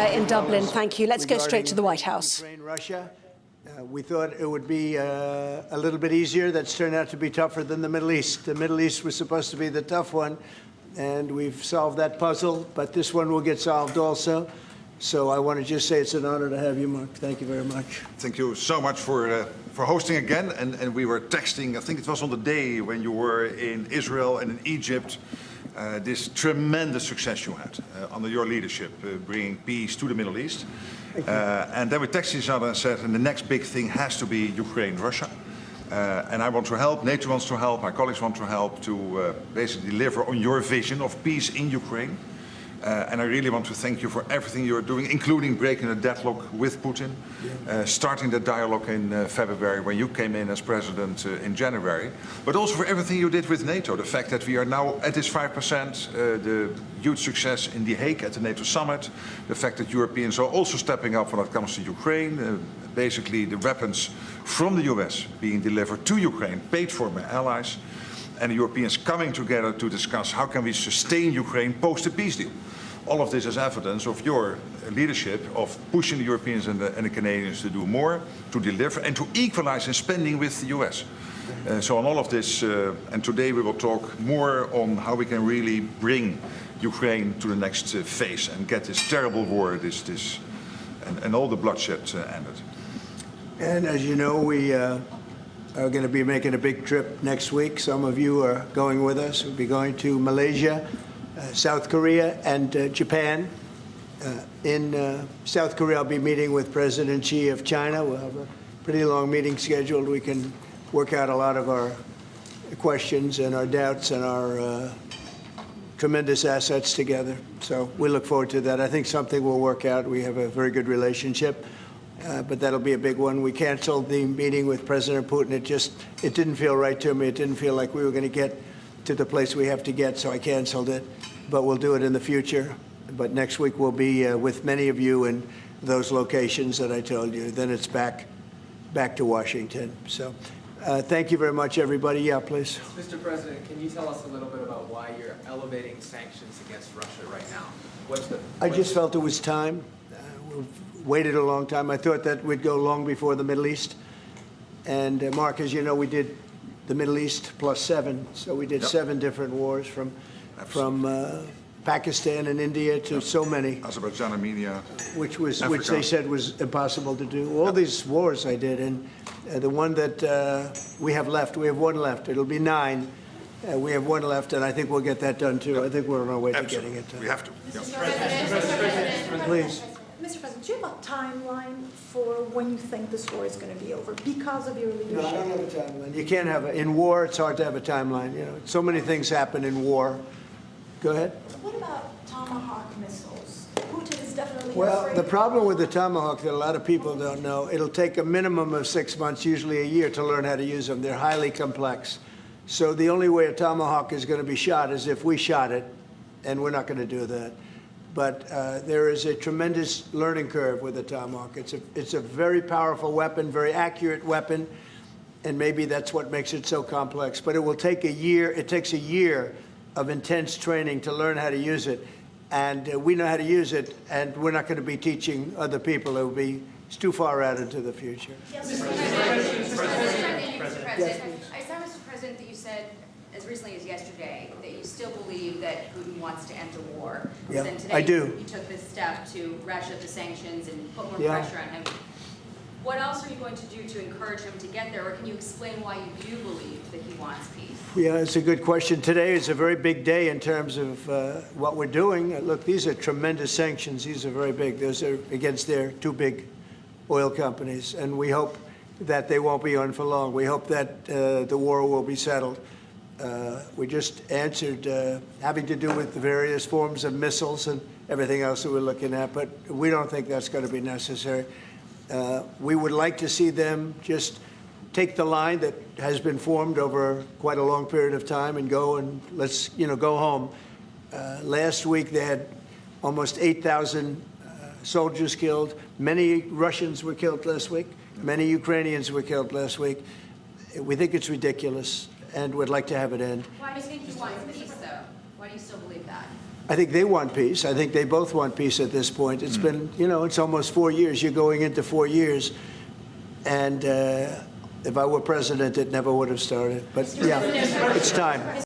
in Dublin. Thank you. Let's go straight to the White House. Ukraine, Russia. We thought it would be a little bit easier. That's turned out to be tougher than the Middle East. The Middle East was supposed to be the tough one, and we've solved that puzzle. But this one will get solved also. So I want to just say it's an honor to have you, Mark. Thank you very much. Thank you so much for hosting again. And we were texting, I think it was on the day when you were in Israel and in Egypt, this tremendous success you had under your leadership, bringing peace to the Middle East. And then we texted each other and said, and the next big thing has to be Ukraine, Russia. And I want to help, NATO wants to help, my colleagues want to help to basically deliver on your vision of peace in Ukraine. And I really want to thank you for everything you're doing, including breaking the deadlock with Putin, starting the dialogue in February when you came in as president in January, but also for everything you did with NATO, the fact that we are now at this 5%, the huge success in The Hague at the NATO summit, the fact that Europeans are also stepping up when it comes to Ukraine, basically the weapons from the US being delivered to Ukraine, paid for by allies, and the Europeans coming together to discuss how can we sustain Ukraine post the peace deal. All of this is evidence of your leadership of pushing the Europeans and the Canadians to do more, to deliver, and to equalize in spending with the US. So on all of this, and today we will talk more on how we can really bring Ukraine to the next phase and get this terrible war, and all the bloodshed ended. And as you know, we are going to be making a big trip next week. Some of you are going with us. We'll be going to Malaysia, South Korea, and Japan. In South Korea, I'll be meeting with President Xi of China. We'll have a pretty long meeting scheduled. We can work out a lot of our questions and our doubts and our tremendous assets together. So we look forward to that. I think something will work out. We have a very good relationship. But that'll be a big one. We canceled the meeting with President Putin. It didn't feel right to me. It didn't feel like we were going to get to the place we have to get, so I canceled it. But we'll do it in the future. But next week we'll be with many of you in those locations that I told you. Then it's back to Washington. So thank you very much, everybody. Yeah, please. Mr. President, can you tell us a little bit about why you're elevating sanctions against Russia right now? I just felt it was time. We've waited a long time. I thought that we'd go long before the Middle East. And Mark, as you know, we did the Middle East plus 7. So we did 7 different wars from Pakistan and India to so many. Azerbaijan, Armenia, which they said was impossible to do. All these wars I did, and the one that we have left, we have 1 left. It'll be 9. We have 1 left, and I think we'll get that done too. I think we're on our way to getting it done. We have to. Mr. President, please. Mr. President, do you have a timeline for when you think this war is going to be over because of your leadership? No, I don't have a timeline. You can't have in war, it's hard to have a timeline. You know, so many things happen in war. Go ahead. What about tomahawk missiles? Putin is definitely Well, the problem with the tomahawk that a lot of people don't know, it'll take a minimum of 6 months, usually a year, to learn how to use them. They're highly complex. So the only way a tomahawk is going to be shot is if we shot it, and we're not going to do that. But there is a tremendous learning curve with the tomahawk. It's a very powerful weapon, very accurate weapon, and maybe that's what makes it so complex. But it will take a year. It takes a year of intense training to learn how to use it. And we know how to use it, and we're not going to be teaching other people. It's too far out into the future. Yes, Mr. President. I saw, Mr. President, that you said as recently as yesterday that you still believe that Putin wants to end the war. Yeah, then today I do. You took this step to ratchet the sanctions and put more pressure on him. What else are you going to do to encourage him to get there, or can you explain why you do believe that he wants peace? Yeah, it's a good question. Today is a very big day in terms of what we're doing. Look, these are tremendous sanctions. These are very big. Those are against their 2 big oil companies, and we hope that they won't be on for long. We hope that the war will be settled. We just answered having to do with the various forms of missiles and everything else that we're looking at, but we don't think that's going to be necessary. We would like to see them just take the line that has been formed over quite a long period of time and go and let's, go home. Last week they had almost 8,000 soldiers killed. Many Russians were killed last week. Many Ukrainians were killed last week. We think it's ridiculous and would like to have it end. Why do you think he wants peace, though? Why do you still believe that? I think they want peace. I think they both want peace at this point. It's been, it's almost 4 years. You're going into 4 years. And if I were president, it never would have started. But yeah, it's time.